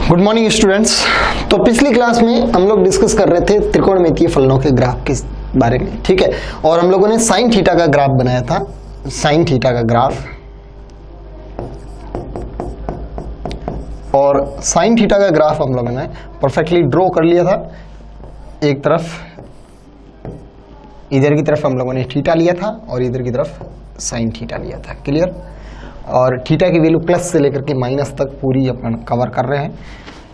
Good morning students. तो पिछली class में हम लोग डिस्कस कर रहे थे त्रिकोणमितीय फलनों के ग्राफ के बारे में, ठीक है। और हम लोगों ने साइन थीटा का ग्राफ बनाया था, साइन थीटा का ग्राफ। और साइन थीटा का ग्राफ हम लोगों ने परफेक्टली ड्रॉ कर लिया था। एक तरफ इधर की तरफ हम लोगों ने थीटा लिया था और इधर की तरफ साइन थीटा लिया था। क्लियर। और थीटा की वैल्यू प्लस से लेकर के माइनस तक पूरी अपन कवर कर रहे हैं,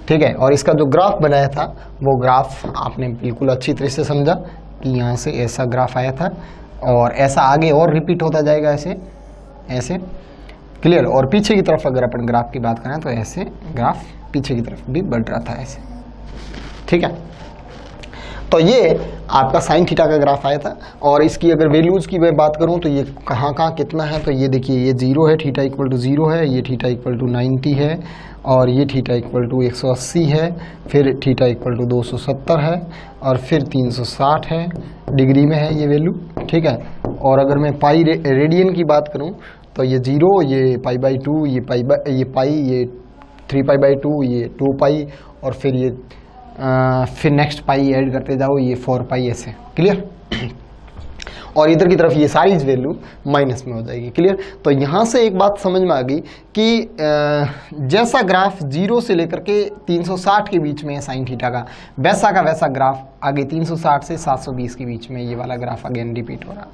ठीक है। और इसका जो ग्राफ बनाया था वो ग्राफ आपने बिल्कुल अच्छी तरह से समझा कि यहाँ से ऐसा ग्राफ आया था और ऐसा आगे और रिपीट होता जाएगा, ऐसे ऐसे। क्लियर। और पीछे की तरफ अगर अपन ग्राफ की बात करें तो ऐसे ग्राफ पीछे की तरफ भी बढ़ रहा था, ऐसे, ठीक है। तो ये आपका साइन थीटा का ग्राफ आया था। और इसकी अगर वैल्यूज़ की मैं बात करूं तो ये कहाँ कितना है, तो ये देखिए, ये 0 है, थीटा इक्वल टू 0 है, ये थीटा इक्वल टू 90 है, और ये थीटा इक्वल टू 180 है, फिर थीटा इक्वल टू 270 है, और फिर 360 है, डिग्री में है ये वैल्यू, ठीक है। और अगर मैं पाई रेडियन की बात करूँ तो ये 0, ये π/2, ये पाई, ये 3π/2, ये 2π, और फिर नेक्स्ट पाई ऐड करते जाओ, ये 4π, ऐसे। क्लियर। और इधर की तरफ ये सारी वैल्यू माइनस में हो जाएगी। क्लियर। तो यहाँ से एक बात समझ में आ गई कि जैसा ग्राफ 0 से लेकर के 360 के बीच में है साइन थीटा का, वैसा का वैसा ग्राफ आगे 360 से 720 के बीच में ये वाला ग्राफ अगेन रिपीट हो रहा।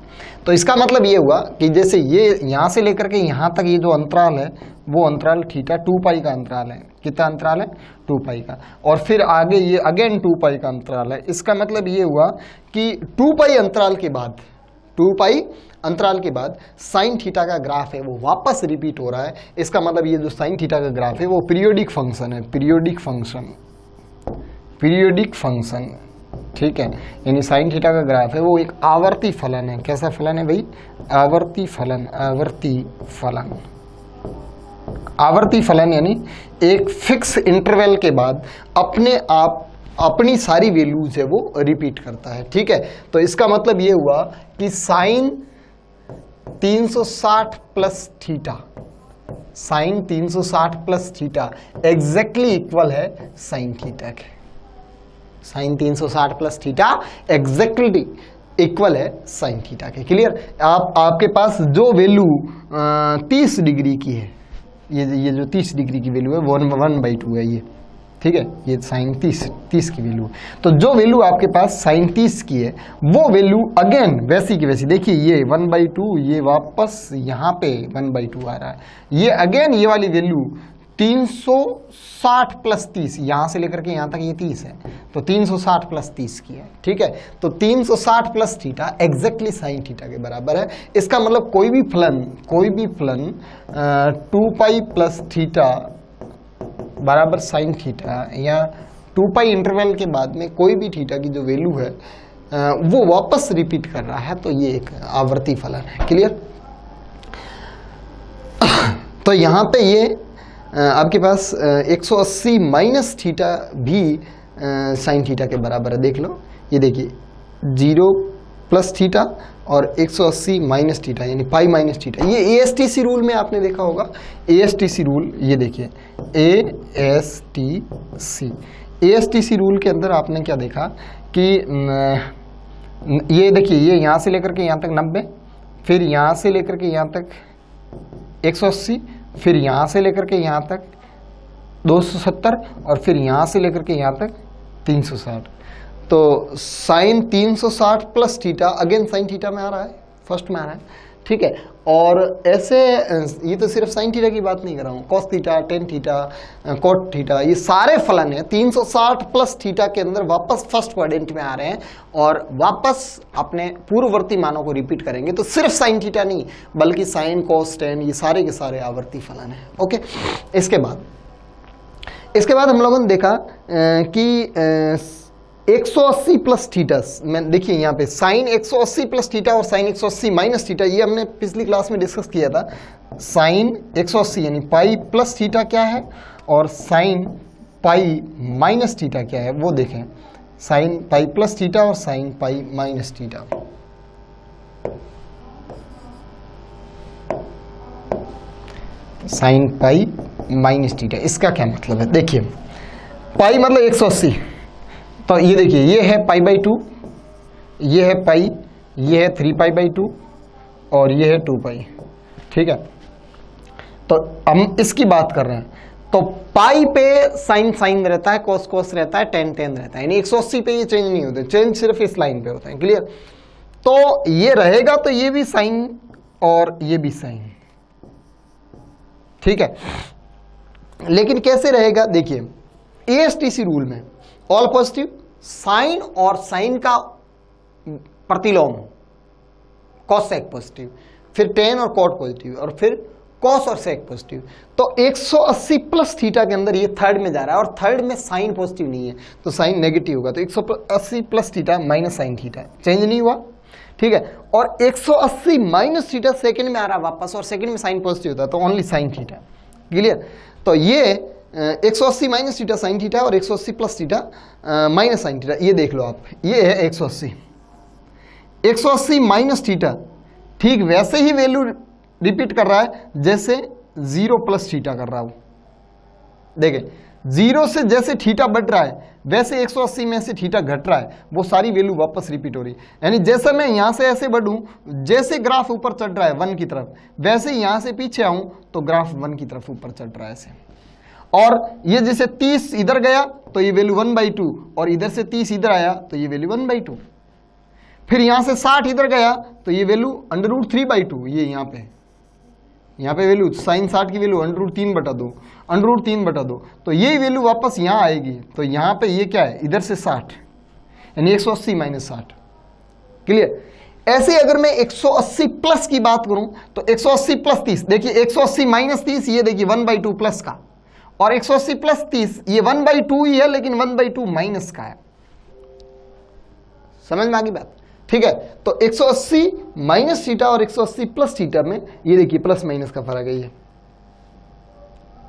तो इसका मतलब ये हुआ कि जैसे ये यहाँ से लेकर के यहाँ तक ये जो अंतराल है वो अंतराल थीटा 2π का अंतराल है। कितना अंतराल है? 2π का। और फिर आगे ये अगेन 2π का अंतराल है। इसका मतलब ये हुआ कि 2π अंतराल के बाद, 2π अंतराल के बाद साइन थीटा का ग्राफ है वो वापस रिपीट हो रहा है। इसका मतलब ये जो साइन थीटा का ग्राफ है वो पीरियोडिक फंक्शन है, पीरियोडिक फंक्शन, ठीक है। यानी साइन थीटा का ग्राफ है वो एक आवर्ती फलन है। कैसा फलन है भाई? आवर्ती फलन यानी एक फिक्स इंटरवल के बाद अपने आप अपनी सारी वैल्यूज है वो रिपीट करता है, ठीक है। तो इसका मतलब ये हुआ कि sine 360 plus theta, sine 360 plus theta exactly equal है साइन थीटा के। Sine 360 plus theta exactly equal है साइन थीटा के। क्लियर। आपके पास जो वैल्यू 30 डिग्री की है, ये जो 30 डिग्री की वैल्यू है 1/2 है ये, ठीक है। ये साइन 30 की वैल्यू। तो जो वैल्यू आपके पास साइन 30 की है वो वैल्यू अगेन वैसी की वैसी, देखिए ये 1/2, ये वापस यहाँ पे 1/2 आ रहा है। ये अगेन ये वाली वैल्यू 360 प्लस 30, यहाँ से लेकर के यहाँ तक ये 30 है, तो 360 प्लस 30 की है, ठीक है। तो 360 plus theta exactly sign theta के बराबर है। इसका मतलब कोई भी फलन 2π प्लस थीटा बराबर साइन थीटा, या 2π इंटरवल के बाद में कोई भी थीटा की जो वैल्यू है वो वापस रिपीट कर रहा है, तो ये एक आवर्ती फलन है। क्लियर। तो यहाँ पे ये आपके पास 180 माइनस थीटा भी साइन थीटा के बराबर है। देख लो, ये देखिए 0 प्लस थीटा और 180 माइनस थीटा यानी पाई माइनस थीटा। ये ASTC रूल में आपने देखा होगा, ASTC रूल, ये देखिए ASTC रूल के अंदर आपने क्या देखा कि ये देखिए, ये यहाँ से लेकर के यहाँ तक 90, फिर यहाँ से लेकर के यहाँ तक 180, फिर यहाँ से लेकर के यहाँ तक 270, और फिर यहाँ से लेकर के यहाँ तक 360। तो sine 360 plus theta again sine theta में आ रहा है, फर्स्ट में आ रहा है, ठीक है। और ऐसे ये तो सिर्फ साइन थीटा की बात नहीं कर रहा हूँ, cos theta, tan theta, cot theta, ये सारे फलन है 360 प्लस थीटा के अंदर वापस फर्स्ट क्वाड्रेंट में आ रहे हैं और वापस अपने पूर्ववर्ती मानों को रिपीट करेंगे। तो सिर्फ साइन थीटा नहीं बल्कि साइन, कॉस, टेन, ये सारे के सारे आवर्ती फलन है। ओके। इसके बाद हम लोगों ने देखा कि 180 प्लस थीटा में, देखिए यहाँ पे साइन 180 प्लस थीटा और साइन 180 माइनस थीटा, ये हमने पिछली क्लास में डिस्कस किया था। साइन 180 यानी पाई प्लस थीटा क्या है और साइन पाई माइनस थीटा क्या है वो देखें। साइन पाई प्लस थीटा और sine pi minus theta. Sine pi minus theta, इसका क्या मतलब है? देखिए पाई मतलब 180। तो ये देखिए, ये है पाई बाई 2, ये है पाई, ये है 3 पाई बाई 2 और ये है 2 पाई। ठीक है, तो हम इसकी बात कर रहे हैं। तो पाई पे साइन साइन रहता है, कोस कोस रहता है, टेन टेन रहता है, यानी 180 पे ये चेंज नहीं होते, चेंज सिर्फ इस लाइन पे होता है। क्लियर? तो ये रहेगा तो ये भी साइन और ये भी साइन। ठीक है, लेकिन कैसे रहेगा? देखिए एएसटीसी रूल में ऑल पॉजिटिव, साइन और साइन का प्रतिलोम कॉस सेक पॉजिटिव, फिर टेन और कॉट पॉजिटिव, और फिर कॉस और सेक पॉजिटिव। तो 180 प्लस थीटा के अंदर ये थर्ड में जा रहा है, और थर्ड में साइन पॉजिटिव नहीं है तो साइन नेगेटिव होगा। तो 180 plus theta minus sine theta, change नहीं हुआ। ठीक है, और 180 माइनस थीटा सेकंड में आ रहा वापस, और सेकंड में साइन पॉजिटिव होता है तो ओनली साइन थीटा। क्लियर? तो ये 180 माइनस थीटा साइन थीटा और 180 plus theta minus sine theta. ये देख लो आप, ये है 180 माइनस थीटा, ठीक वैसे ही वैल्यू रिपीट कर रहा है जैसे 0 प्लस थीटा कर रहा हूं। देखें, 0 से जैसे थीटा बढ़ रहा है वैसे 180 में से थीटा घट रहा है, वो सारी वैल्यू वापस रिपीट हो रही है। यानी जैसे मैं यहां से ऐसे बढ़ूं, जैसे ग्राफ ऊपर चढ़ रहा है 1 की तरफ, वैसे यहां से पीछे आऊं तो ग्राफ 1 की तरफ ऊपर चढ़ रहा है ऐसे। और ये जैसे 30 इधर गया तो ये वैल्यू 1/2, और इधर से 30 इधर आया तो ये वैल्यू 1/2। फिर यहां से 60 इधर गया तो ये वैल्यू √3/2, ये यहाँ पे वैल्यू साइन 60 की वैल्यू √3/2, √3/2, तो यही वैल्यू वापस यहाँ आएगी। तो यहाँ पे ये क्या है, इधर से 60, यानी 180 माइनस 60। क्लियर? ऐसे अगर मैं 180 प्लस की बात करूं तो 180 प्लस 30, देखिए 180 माइनस 30, ये देखिए 1/2 प्लस का, और 180 प्लस 30 ये 1/2 ही है लेकिन 1/2 माइनस का है। समझ में आ गई बात? ठीक है, तो 180 माइनस थीटा और 180 प्लस थीटा में ये देखिए प्लस माइनस का फर्क है ये।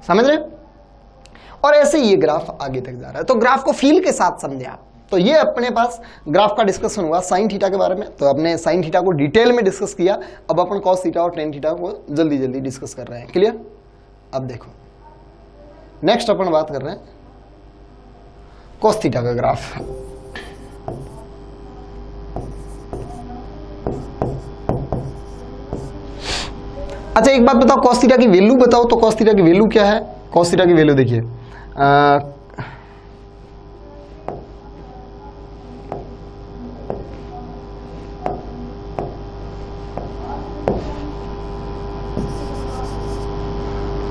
समझ रहे? और ऐसे ये ग्राफ आगे तक जा रहा है। तो ग्राफ को फील के साथ समझे आप। तो ये अपने पास ग्राफ का डिस्कशन हुआ साइन थीटा के बारे में। तो अपने साइन थीटा को डिटेल में डिस्कस किया, अब अपन कॉस थीटा और टेन थीटा को जल्दी जल्दी डिस्कस कर रहे हैं। क्लियर? अब देखो नेक्स्ट अपन बात कर रहे हैं कॉस थीटा का ग्राफ। अच्छा एक बात बताओ, कॉस थीटा की वैल्यू बताओ। तो कॉस थीटा की वैल्यू क्या है? कॉस थीटा की वैल्यू देखिए,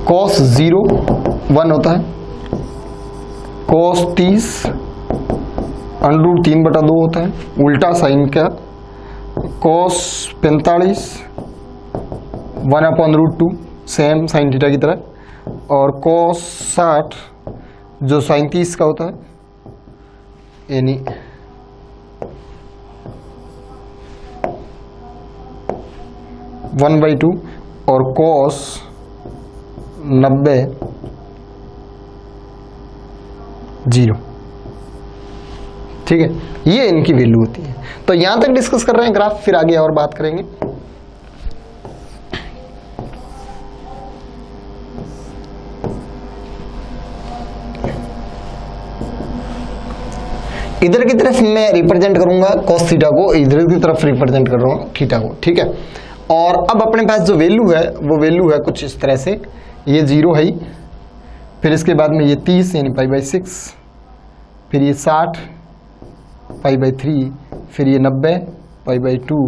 cos 0 1 होता है, cos 30 √3/2 होता है, उल्टा साइन का cos 45 1/√2 सेम साइन थीटा की तरह, और cos 60 जो साइन 30 का होता है यानी 1/2, और cos 90 0। ठीक है, ये इनकी वैल्यू होती है। तो यहां तक डिस्कस कर रहे हैं ग्राफ, फिर आगे और बात करेंगे। इधर की तरफ मैं रिप्रेजेंट करूंगा cos थीटा को, इधर की तरफ रिप्रेजेंट कर रहा हूं थीटा को। ठीक है, और अब अपने पास जो वैल्यू है वो वैल्यू है कुछ इस तरह से, ये 0 है ही, फिर इसके बाद में ये 30 यानी π/6, फिर ये 60 π/3, फिर ये 90 π/2,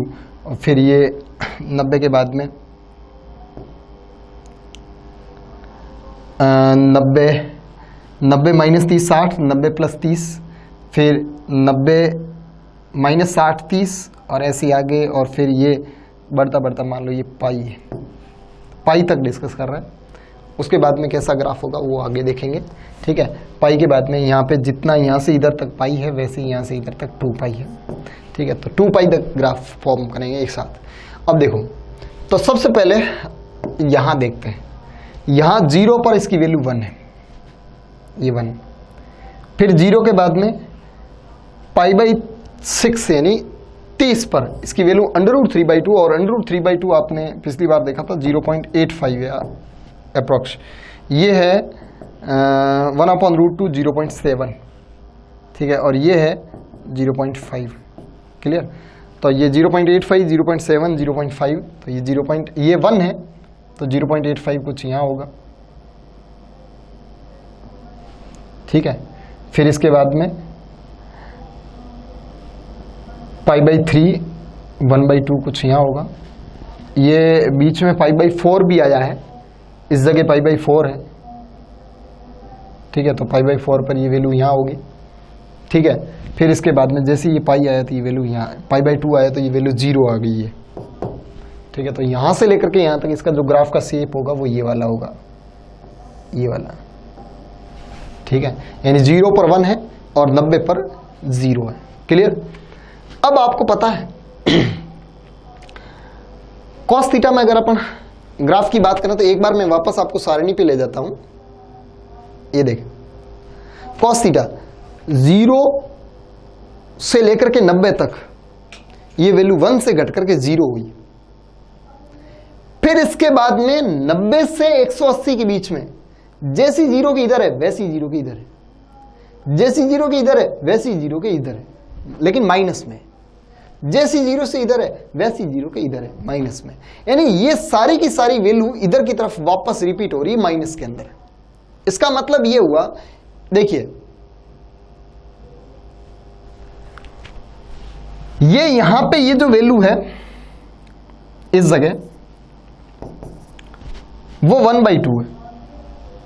और फिर ये 90 के बाद में 90 माइनस 30 60, 90 प्लस 30, फिर 90 माइनस 60 30, और ऐसे आगे, और फिर ये बढ़ता बढ़ता मान लो ये पाई तक डिस्कस कर रहा है। उसके बाद में कैसा ग्राफ होगा वो आगे देखेंगे। ठीक है, पाई के बाद में यहाँ पे जितना यहाँ से इधर तक पाई है वैसे यहाँ से इधर तक 2 पाई है। ठीक है, तो 2 पाई तक ग्राफ फॉर्म करेंगे एक साथ। अब देखो, तो सबसे पहले यहाँ देखते हैं, यहाँ 0 पर इसकी वैल्यू 1 है, ये 1, फिर 0 के बाद में π/6 यानी 30 पर इसकी वैल्यू √3/2, और √3/2 आपने पिछली बार देखा था 0.85 है अप्रोक्स, ये है 1/√2 0.7, ठीक है, और ये है 0.5, क्लियर। तो ये 0.85, 0.7, 0.5, तो ये 1 है तो 0.85 कुछ यहाँ होगा, ठीक है। फिर इसके बाद में π/3 1/2 कुछ यहाँ होगा, ये बीच में π/4 भी आया है, इस जगह π/4 है, ठीक है, तो π/4 पर ये वैल्यू यहाँ होगी, ठीक है। फिर इसके बाद में जैसे ये पाई आया तो ये वैल्यू यहाँ, π/2 आया तो ये वैल्यू 0 आ गई है, ठीक है। तो यहाँ से लेकर के यहाँ तक इसका जो ग्राफ का शेप होगा वो ये वाला होगा, ये वाला, ठीक है। यानी 0 पर 1 है और 90 पर 0 है, क्लियर। अब आपको पता है cos थीटा में अगर अपन ग्राफ की बात करें तो एक बार मैं वापस आपको सारणी पे ले जाता हूं। ये देखें, cos थीटा 0 से लेकर के 90 तक ये वैल्यू 1 से घट करके 0 हुई। फिर इसके बाद में 90 से 180 के बीच में जैसी 0 के इधर है वैसी 0 के इधर है, जैसी 0 के इधर है वैसी 0 के इधर है, लेकिन माइनस में। जैसी 0 से इधर है वैसी 0 के इधर है, माइनस में। यानी ये सारी की सारी वैल्यू इधर की तरफ वापस रिपीट हो रही है माइनस के अंदर। इसका मतलब ये हुआ, देखिए ये यहां पे ये जो वैल्यू है इस जगह वो 1/2 है,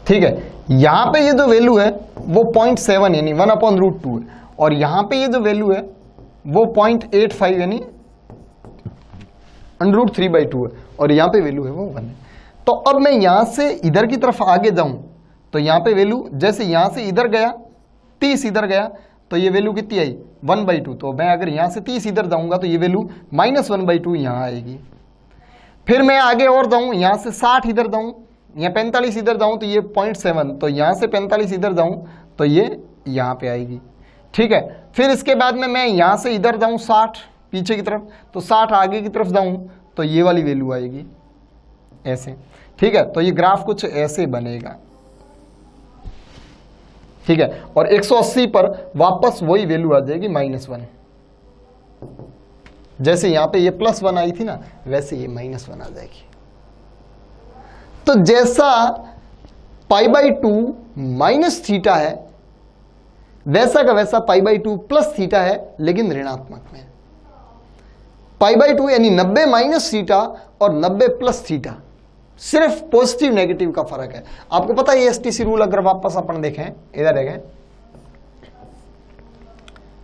ठीक है। यहां पे ये जो वैल्यू है वो 0.7 यानी 1/√2 है, और यहां पे ये जो वैल्यू है वो 0.85 यानी √3/2 है, और यहां पे वैल्यू है वो 1 है। तो अब मैं यहां से इधर की तरफ आगे जाऊं तो यहां पे वैल्यू, जैसे यहां से इधर गया 30 इधर गया तो ये वैल्यू कितनी आई 1/2। तो मैं अगर यहां से 30 इधर जाऊंगा तो ये वैल्यू -1/2 यहां आएगी। फिर मैं आगे और जाऊं, यहां से 60 इधर जाऊं, यहाँ 45 इधर जाऊं तो ये 0.7, तो यहां से 45 इधर जाऊं तो ये यहां पे आएगी, ठीक है। फिर इसके बाद में मैं यहां से इधर जाऊं 60 पीछे की तरफ, तो 60 आगे की तरफ जाऊं तो ये वाली वैल्यू आएगी ऐसे, ठीक है। तो ये ग्राफ कुछ ऐसे बनेगा, ठीक है। और 180 पर वापस वही वैल्यू आ जाएगी -1। जैसे यहां पे ये +1 आई थी ना, वैसे ये -1 आ जाएगी। तो जैसा π/2 माइनस थीटा है वैसा का वैसा π/2 प्लस थीटा है, लेकिन ऋणात्मक में। π/2 यानी 90 माइनस थीटा और 90 प्लस थीटा, सिर्फ पॉजिटिव नेगेटिव का फर्क है। आपको पता है ये STC रूल अगर वापस अपन देखें, इधर देखें,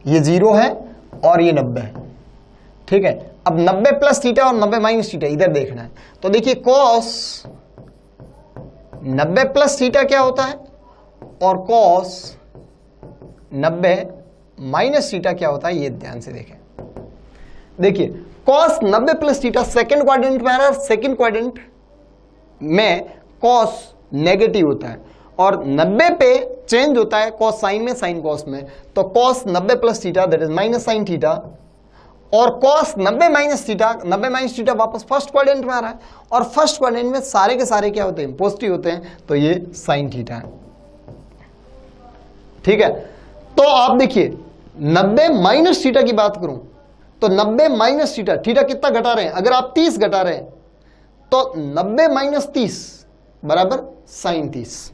ये 0 है और ये 90 है, ठीक है। अब 90 प्लस थीटा और 90 माइनस थीटा इधर देखना है, तो देखिए cos 90 प्लस थीटा क्या होता है और cos 90 माइनस थीटा क्या होता है, ये ध्यान से देखें। देखिए cos 90 plus theta second quadrant में आ रहा है, सेकेंड क्वाड्रेंट में cos नेगेटिव होता है और 90 पे चेंज होता है cos साइन में, साइन cos में। तो cos 90 plus theta that is minus sine theta, और cos 90 minus theta, 90 minus theta वापस फर्स्ट क्वाड्रेंट में आ रहा है, और फर्स्ट क्वाड्रेंट में सारे के सारे क्या होते हैं, पॉजिटिव होते हैं, तो ये साइन थीटा है, ठीक है। तो आप देखिए 90 माइनस थीटा की बात करूं तो 90 माइनस थीटा, थीटा कितना घटा रहे हैं, अगर आप 30 घटा रहे हैं तो 90 माइनस 30 बराबर साइन 30।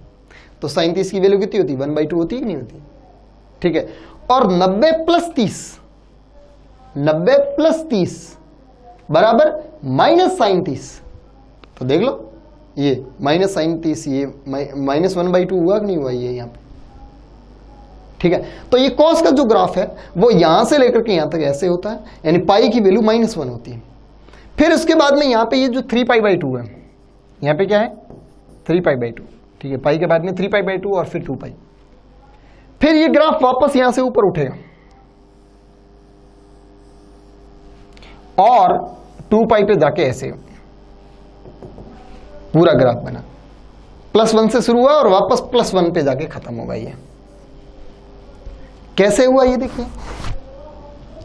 तो साइन 30 की वैल्यू कितनी होती है, 1/2 होती है कि नहीं होती, ठीक है। और 90 प्लस 30, 90 प्लस 30 बराबर माइनस साइन 30। तो देख लो ये माइनस साइन 30, ये -1/2 हुआ कि नहीं हुआ ये यहाँ पे, ठीक है। तो ये cos का जो ग्राफ है वो यहां से लेकर के यहां तक ऐसे होता है, यानी पाई की वैल्यू -1 होती है। फिर उसके बाद में यहां पे ये जो 3π/2 है, यहां पे क्या है 3π/2, ठीक है। पाई के बाद में 3π/2 और फिर 2π। फिर ये ग्राफ वापस यहां से ऊपर उठेगा और 2π पे जाके ऐसे पूरा ग्राफ बना, +1 से शुरू हुआ और वापस +1 पे जाके खत्म होगा। ये कैसे हुआ ये देखिए,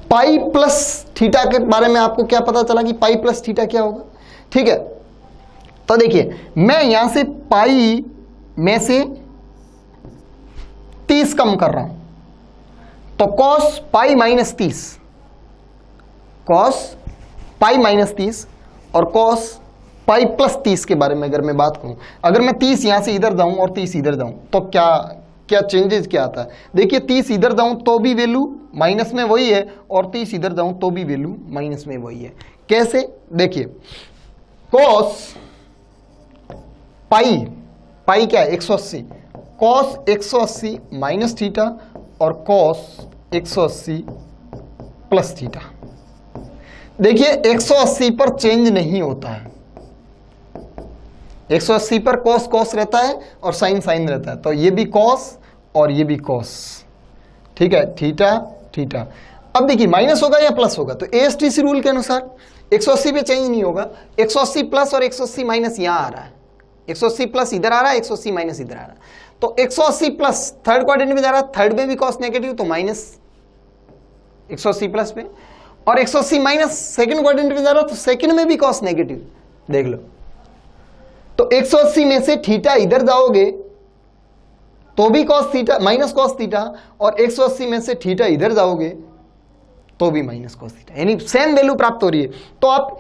पाई प्लस थीटा के बारे में आपको क्या पता चला कि पाई प्लस थीटा क्या होगा, ठीक है। तो देखिए मैं यहां से पाई में से 30 कम कर रहा हूं तो cos pi minus 30, cos pi minus 30 और cos पाई प्लस 30 के बारे में अगर मैं बात करूं, अगर मैं 30 यहां से इधर जाऊं और 30 इधर जाऊं तो क्या क्या चेंजेस क्या आता है? देखिए 30 इधर जाऊं तो भी वैल्यू माइनस में वही है और 30 इधर जाऊं तो भी वैल्यू माइनस में वही है। कैसे? देखिए cos पाई, पाई क्या है 180, cos 180 माइनस थीटा और cos 180 प्लस थीटा। देखिए 180 पर चेंज नहीं होता है, 180 पर cos cos रहता है और sin sin रहता है, तो ये भी cos और ये भी cos, ठीक है, थीटा थीटा। अब देखिए माइनस होगा या प्लस होगा, तो ASTC रूल के अनुसार 180 पे चेंज नहीं होगा, 180 प्लस और 180 माइनस यहां आ रहा है, 180 प्लस इधर आ रहा है, 180 माइनस इधर आ रहा है, तो 180 प्लस थर्ड क्वाड्रेंट में जा रहा है, थर्ड में भी cos नेगेटिव तो माइनस 180 प्लस पे, और 180 माइनस सेकंड क्वाड्रेंट में जा रहा है तो सेकंड में भी cos नेगेटिव। देख लो तो 180 में से थीटा इधर जाओगे तो भी cos theta minus cos theta, और 180 में से थीटा इधर जाओगे तो भी माइनस cos थीटा, यानी सेम वैल्यू प्राप्त हो रही है। तो आप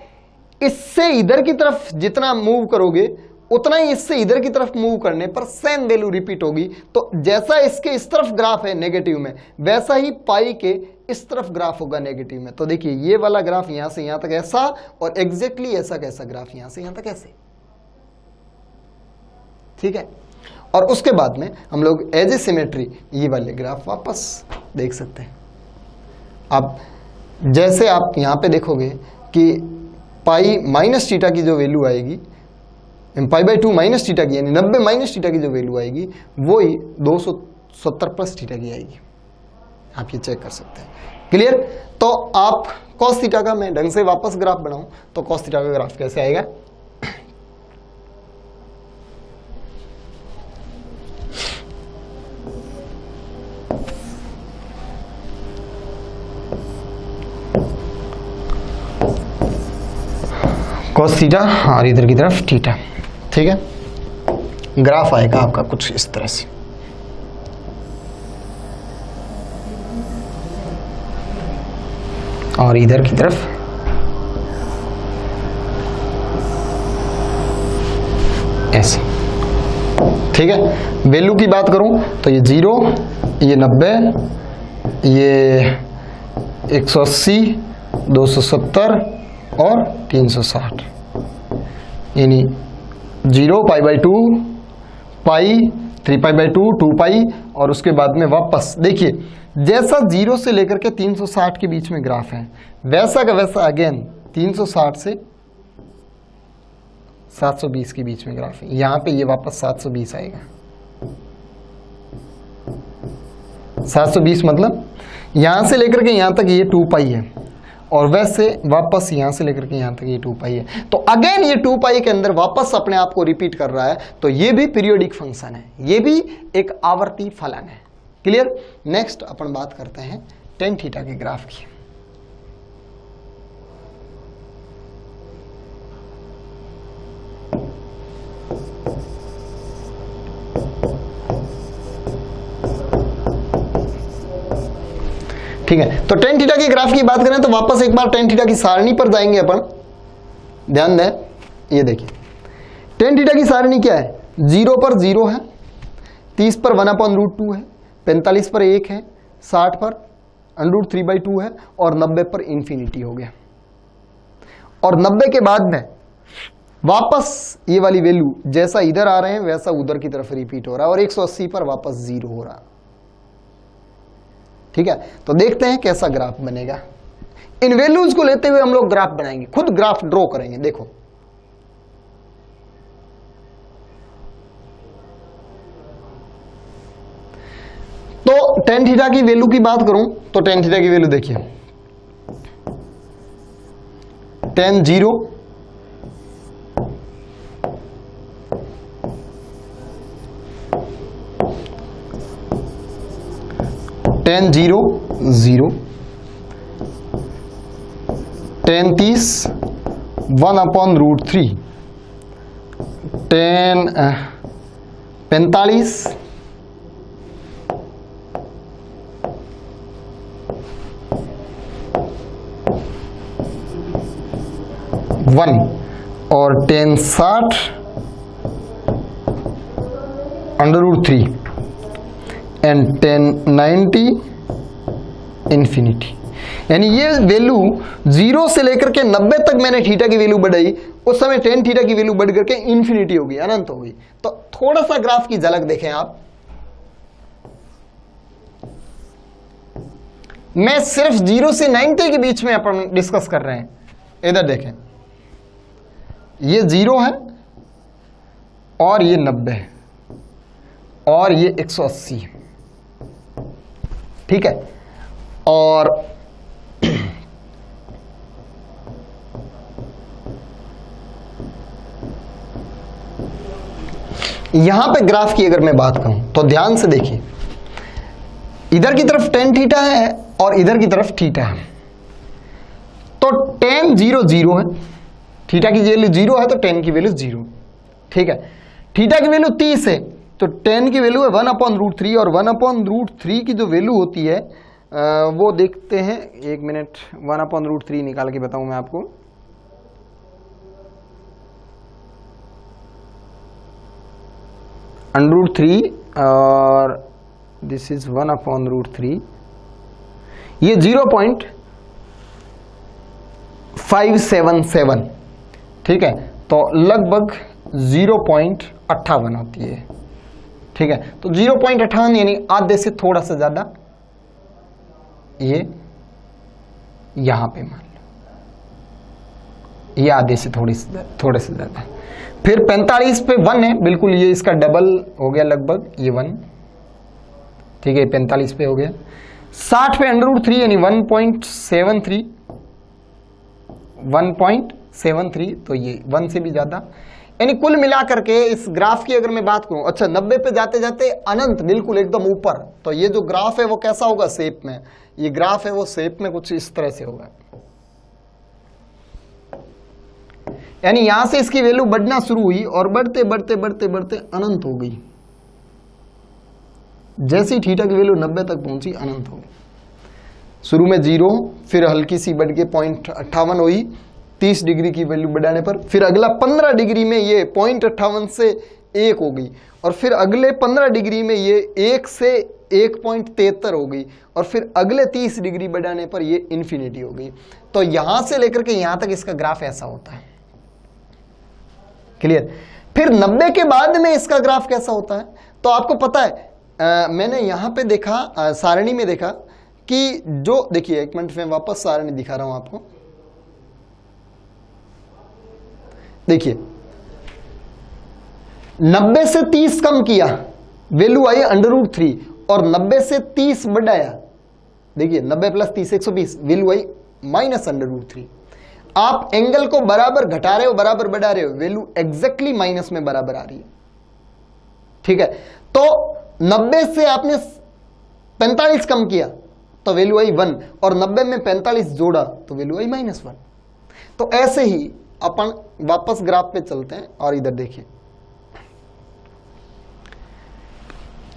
इससे इधर की तरफ जितना मूव करोगे उतना ही इससे इधर की तरफ मूव करने पर सेम वैल्यू रिपीट होगी। तो जैसा इसके इस तरफ ग्राफ है नेगेटिव में, वैसा ही पाई के इस तरफ ग्राफ होगा नेगेटिव में। तो देखिए ये वाला ग्राफ यहां से यहां तक ऐसा, और एग्जैक्टली ऐसा कैसा ग्राफ यहां से यहां तक ऐसे, ठीक है। और उसके बाद में हम लोग एज ए सिमेट्री ये वाले ग्राफ वापस देख सकते हैं। अब जैसे आप यहां पे देखोगे कि पाई माइनस थीटा की जो वैल्यू आएगी, पाई बाई 2 माइनस थीटा की, यानी 90 माइनस थीटा की जो वैल्यू आएगी वही 270 प्लस थीटा की आएगी। आप ये चेक कर सकते हैं। क्लियर? तो आप cos थीटा का मैं ढंग से वापस ग्राफ बनाऊं तो cos थीटा का ग्राफ कैसे आएगा? cos थीटा और इधर की तरफ थीटा, ठीक है। ग्राफ आएगा आपका कुछ इस तरह से। और इधर की तरफ ऐसे, ठीक है। वैल्यू की बात करूं तो ये 0, ये 90, ये 180, 270 और 360, यानी 0 pi by 2 pi 3 pi by 2 2 पाई, और उसके बाद में वापस देखिए जैसा 0 से लेकर के 360 के बीच में ग्राफ है वैसा का वैसा अगेन 360 से 720 के बीच में ग्राफ है। यहां पे ये वापस 720 आएगा। 720 मतलब यहां से लेकर के यहां तक ये 2 पाई है, और वैसे वापस यहां से लेकर के यहां तक ये 2 पाई है। तो अगेन ये 2 पाई के अंदर वापस अपने आप को रिपीट कर रहा है, तो ये भी पीरियोडिक फंक्शन है, ये भी एक आवर्ती फलन है। क्लियर? नेक्स्ट अपन बात करते हैं tan थीटा के ग्राफ की। ठीक है, तो tan थीटा की ग्राफ की बात करें तो वापस एक बार tan थीटा की सारणी पर जाएंगे अपन। ध्यान दें, ये देखिए tan थीटा की सारणी क्या है? 0 पर 0 है, 30 पर 1/√2 है, 45 पर 1 है, 60 पर √3/2 है, और 90 पर इन्फिनिटी हो गया। और 90 के बाद में वापस ये वाली वैल्यू जैसा इधर आ रहे हैं वैसा उधर की तरफ रिपीट हो रहा है, और 180 पर वापस 0 हो रहा है। ठीक है, तो देखते हैं कैसा ग्राफ बनेगा। इन वैल्यूज को लेते हुए हम लोग ग्राफ बनाएंगे, खुद ग्राफ ड्रॉ करेंगे। देखो तो tan थीटा की वैल्यू की बात करूं तो tan थीटा की वैल्यू देखिए, tan 0 tan 0 0, tan 30 1/√3, tan 45 1 और tan 60 √3 एंड tan 90 इंफिनिटी। यानी ये वैल्यू 0 से लेकर के 90 तक मैंने थीटा की वैल्यू बढ़ाई, उस समय tan थीटा की वैल्यू बढ़ करके इंफिनिटी हो गई, अनंत हो गई। तो थोड़ा सा ग्राफ की झलक देखें आप। मैं सिर्फ 0 से 90 के बीच में अपन डिस्कस कर रहे हैं। इधर देखें, ये 0 है और ये 90 है और ये 180 है, ठीक है। और यहां पे ग्राफ की अगर मैं बात करूं तो ध्यान से देखिए, इधर की तरफ tan थीटा है और इधर की तरफ थीटा है। तो tan 0 0 है, थीटा की वैल्यू 0 है तो tan की वैल्यू 0, ठीक है। थीटा की वैल्यू 30 है तो tan की वैल्यू है 1/√3 और 1/√3 की जो वैल्यू होती है वो देखते हैं, एक मिनट, 1/√3 निकाल के बताऊं मैं आपको। √3 और दिस इज 1/√3, ये 0.577, ठीक है। तो लगभग 0.58 होती है, ठीक है। तो 0.58 यानी आधे से थोड़ा सा ज्यादा, ये यहां पे मान लो ये आधे से थोड़े से ज्यादा। फिर 45 पे 1 है, बिल्कुल ये इसका डबल हो गया लगभग, ये 1, ठीक है। 45 पे हो गया। 60 पे √3 यानी 1.73, तो ये 1 से भी ज्यादा। यानी कुल मिलाकर के इस ग्राफ की अगर मैं बात करूं, अच्छा 90 पे जाते जाते अनंत बिल्कुल एकदम ऊपर, तो ये जो ग्राफ है वो कैसा होगा, शेप में। ये ग्राफ है वो शेप में कुछ इस तरह से होगा, यानी यहां से इसकी वैल्यू बढ़ना शुरू हुई और बढ़ते बढ़ते बढ़ते बढ़ते अनंत हो गई। जैसी थीटा की वैल्यू 90 तक पहुंची, अनंत हो गई। शुरू में 0, फिर हल्की सी बढ़ के 0.58 हुई 30 डिग्री की वैल्यू बढ़ाने पर, फिर अगला 15 डिग्री में ये 0.58 से 1 हो गई, और फिर अगले 15 डिग्री में ये 1 से 1.73 हो गई, और फिर अगले 30 डिग्री बढ़ाने पर ये इंफिनिटी हो गई। तो यहां से लेकर के यहां तक इसका ग्राफ ऐसा होता है, क्लियर। फिर 90 के बाद में इसका ग्राफ कैसा होता है, तो आपको पता है, मैंने यहां पे देखा, सारणी में देखा कि जो, देखिए एक मिनट में वापस सारणी दिखा रहा हूं आपको। देखिए 90 से 30 कम किया, वैल्यू आई √3, और 90 से 30 बढ़ाया, देखिए 90 + 30 120, वैल्यू आई -√3। आप एंगल को बराबर घटा रहे हो, बराबर बढ़ा रहे हो, वैल्यू एग्जैक्टली माइनस में बराबर आ रही है, ठीक है। तो 90 से आपने 45 कम किया तो वैल्यू आई 1, और 90 में 45 जोड़ा तो वैल्यू आई -1। तो ऐसे ही अपन वापस ग्राफ पे चलते हैं और इधर देखिए,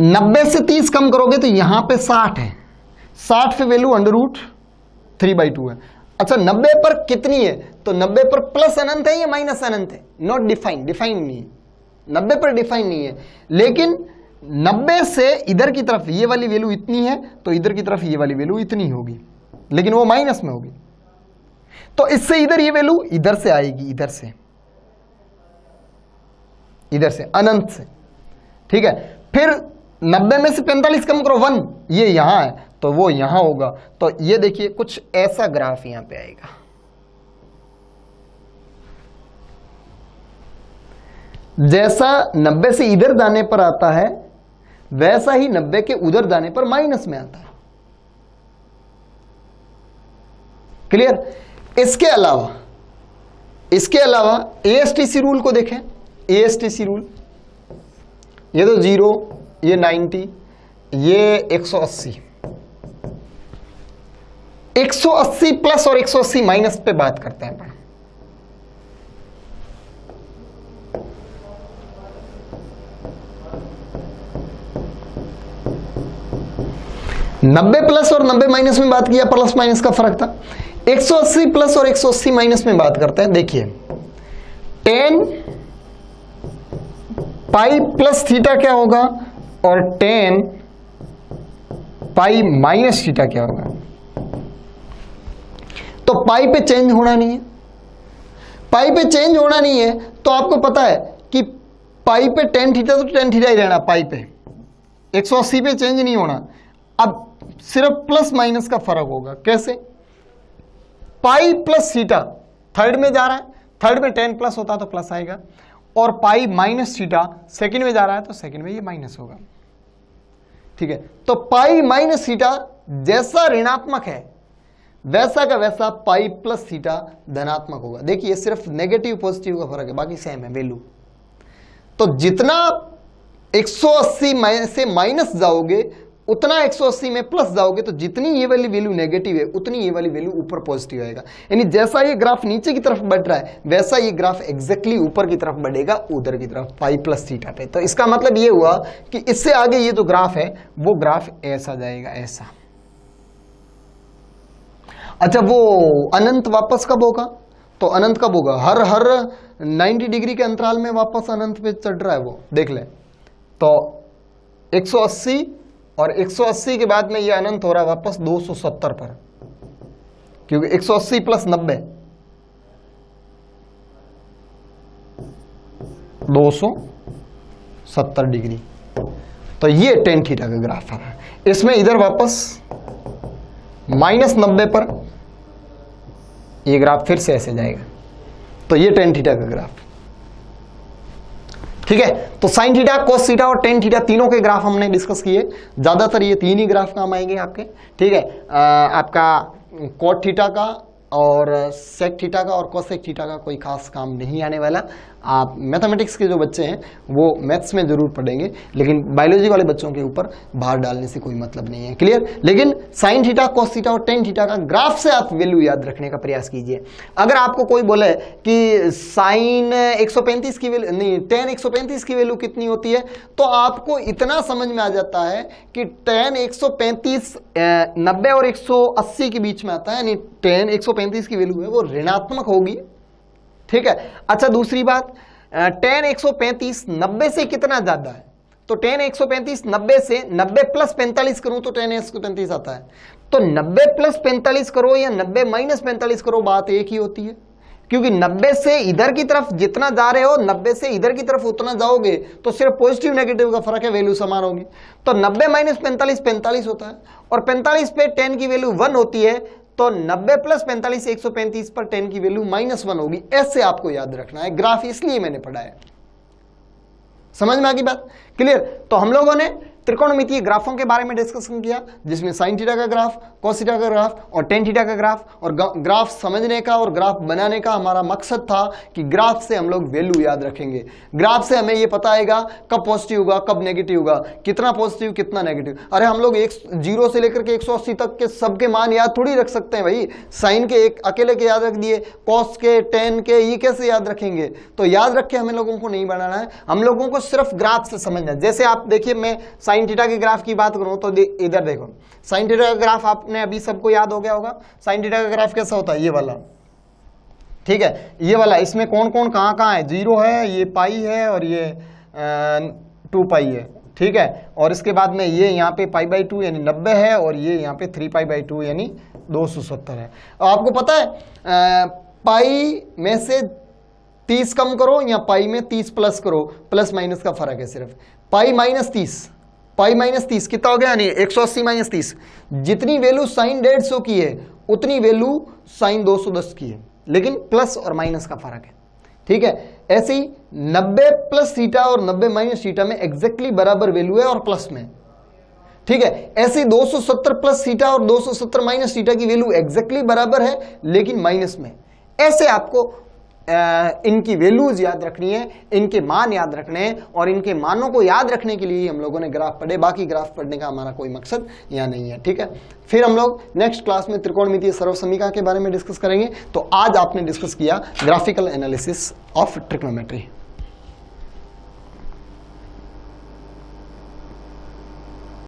90 से 30 कम करोगे तो यहां पे 60 है, 60 पे वैल्यू √3/2 है। अच्छा 90 पर कितनी है, तो 90 पर प्लस अनंत है या माइनस अनंत है, नॉट डिफाइन नहीं है, 90 पर डिफाइन नहीं है। लेकिन 90 से इधर की तरफ ये वाली वैल्यू इतनी है तो इधर की तरफ ये वाली वैल्यू इतनी होगी, लेकिन वो माइनस में होगी। तो इससे इधर ये वैल्यू इधर से आएगी, इधर से अनंत से, ठीक है। फिर 90 में से 45 कम करो 1, ये यहां है तो वो यहां होगा। तो ये देखिए कुछ ऐसा ग्राफ यहां पे आएगा। जैसा 90 से इधर जाने पर आता है वैसा ही 90 के उधर जाने पर माइनस में आता है, क्लियर। इसके अलावा ASTC रूल को देखें, ASTC रूल, ये तो 0, ये 90, ये 180, 180 प्लस और 180 माइनस पे बात करते हैं अपन। नब्बे प्लस और 90 माइनस में बात किया, प्लस माइनस का फर्क था। 180 प्लस और 180 माइनस में बात करते हैं। देखिए टेन पाई प्लस थीटा क्या होगा और टेन पाई माइनस थीटा क्या होगा। तो पाई पे चेंज होना नहीं है, पाई पे चेंज होना नहीं है तो आपको पता है कि पाई पे टेन थीटा तो टेन थीटा ही रहना, पाई पे 180 पे चेंज नहीं होना। अब सिर्फ प्लस माइनस का फर्क होगा। कैसे? पाई प्लस थीटा थर्ड में जा रहा है, थर्ड में 10 प्लस होता तो प्लस आएगा, और पाई माइनस थीटा सेकंड में जा रहा है तो सेकंड में ये माइनस होगा। ठीक है, तो पाई माइनस थीटा जैसा ऋणात्मक है वैसा का वैसा पाई प्लस थीटा धनात्मक होगा। देखिए सिर्फ नेगेटिव पॉजिटिव का फर्क है, बाकी सेम है वैल्यू। तो जितना 180 से माइनस जाओगे उतना 180 में प्लस जाओगे, तो जितनी ये वाली वैल्यू नेगेटिव है उतनी ये वाली वैल्यू ऊपर पॉजिटिव आएगा। यानी जैसा ये ग्राफ नीचे की तरफ बढ़ रहा है वैसा ये ग्राफ एग्जैक्टली ऊपर की तरफ बढ़ेगा, उधर की तरफ पाई प्लस थीटा पे। तो इसका मतलब ये हुआ कि इससे आगे ये जो ग्राफ है वो ग्राफ ऐसा जाएगा, ऐसा। अच्छा, वो अनंत वापस कब होगा? तो अनंत कब होगा? हर 90 डिग्री के अंतराल में वापस अनंत पे चढ़ रहा है वो, देख ले। तो 180 और 180 के बाद में ये अनंत हो रहा है वापस 270 पर, क्योंकि 180 प्लस 90 270 डिग्री। तो ये टेन थीटा का ग्राफ है। इसमें इधर वापस -90 पर ये ग्राफ फिर से ऐसे जाएगा। तो ये टेन थीटा का ग्राफ। ठीक है, तो साइन थीटा, कोस थीटा और टेन थीटा तीनों के ग्राफ हमने डिस्कस किए। ज्यादातर ये तीन ही ग्राफ काम आएंगे आपके। ठीक है, आपका कोट थीटा का और सेक थीटा का और कोसेक थीटा का कोई खास काम नहीं आने वाला। आप मैथमेटिक्स के जो बच्चे हैं वो मैथ्स में जरूर पढ़ेंगे, लेकिन बायोलॉजी वाले बच्चों के ऊपर भार डालने से कोई मतलब नहीं है। क्लियर? लेकिन साइन थीटा, कोस थीटा और टेन थीटा का ग्राफ से आप वैल्यू याद रखने का प्रयास कीजिए। अगर आपको कोई बोले कि साइन 135 की वैल्यू नहीं, टेन 135 की वैल्यू कितनी होती है, तो आपको इतना समझ में आ जाता है कि टेन 135 90 और 180 के बीच में आता है, यानी टेन 135 की वैल्यू है वो ऋणात्मक होगी। ठीक है। अच्छा, दूसरी बात, टेन 135 90 से कितना ज्यादा है? तो टेन 135 90 से 90 प्लस 45 करूं तो टेन 135 आता है। तो 90 प्लस 45 करो या 90 माइनस 45 करो, बात एक ही होती है, क्योंकि 90 से इधर की तरफ जितना जा रहे हो 90 से इधर की तरफ उतना जाओगे तो सिर्फ पॉजिटिव नेगेटिव का फर्क है, वैल्यू समान होगी। तो 90 माइनस 45 45 होता है, और 45 पे 10 की वैल्यू 1 होती है, तो 90 प्लस 45 135 पर 10 की वैल्यू -1 होगी। ऐसे आपको याद रखना है। ग्राफ इसलिए मैंने पढ़ा है। समझ में आ गई बात? क्लियर? तो हम लोगों ने त्रिकोणमितीय ग्राफों के बारे में डिस्कशन किया, जिसमें साइन थीटा का ग्राफ, कोस थीटा का ग्राफ और टेन थीटा का ग्राफ। और ग्राफ समझने का और ग्राफ बनाने का हमारा मकसद था कि ग्राफ से हम लोग वैल्यू याद रखेंगे। ग्राफ से हमें ये पता आएगा कब पॉजिटिव होगा, कब नेगेटिव होगा, कितना पॉजिटिव कितना नेगेटिव। अरे हम लोग 0 से लेकर के 180 तक के सबके मान याद थोड़ी रख सकते हैं भाई। साइन के एक अकेले के याद रख दिए, कोस के, टेन के, ये कैसे याद रखेंगे? तो याद रख के हमें लोगों को नहीं बनाना है, हम लोगों को सिर्फ ग्राफ से समझना है। जैसे आप देखिए, मैं साइन थीटा के ग्राफ की बात करूं तो इधर देखो, साइन थीटा का ग्राफ आपने अभी सबको याद हो गया होगा। साइन थीटा का ग्राफ कैसा होता है? ये वाला। ठीक है, ये वाला। इसमें कौन कौन कहां है? 0 है, ये पाई है और ये 2 पाई है। ठीक है, और इसके बाद में ये यहाँ पे π/2 यानी 90 है, और ये यहाँ पे 3π/2 यानी 270 है। आपको पता है पाई में से 30 कम करो या पाई में 30 प्लस करो, प्लस माइनस का फर्क है सिर्फ। पाई माइनस 30 कितना हो गया? यानी 180 माइनस 30। जितनी वैल्यू साइन 150 की है उतनी वैल्यू साइन 210 की है, लेकिन प्लस और माइनस का फर्क है। ठीक है, ऐसे ही 90 प्लस थीटा और 90 माइनस थीटा में एग्जैक्टली बराबर वैल्यू है और प्लस में। ठीक है, ऐसे 270 प्लस थीटा और 270 माइनस थीटा की वैल्यू एग्जैक्टली बराबर है लेकिन माइनस में। ऐसे आपको इनकी वैल्यूज याद रखनी है, इनके मान याद रखने हैं, और इनके मानों को याद रखने के लिए हम लोगों ने ग्राफ पढ़े। बाकी ग्राफ पढ़ने का हमारा कोई मकसद यहाँ नहीं है। ठीक है, फिर हम लोग नेक्स्ट क्लास में त्रिकोणमितीय सर्वसमीकरण के बारे में डिस्कस करेंगे। तो आज आपने डिस्कस किया ग्राफिकल एनालिसिस ऑफ ट्रिग्नोमेट्री।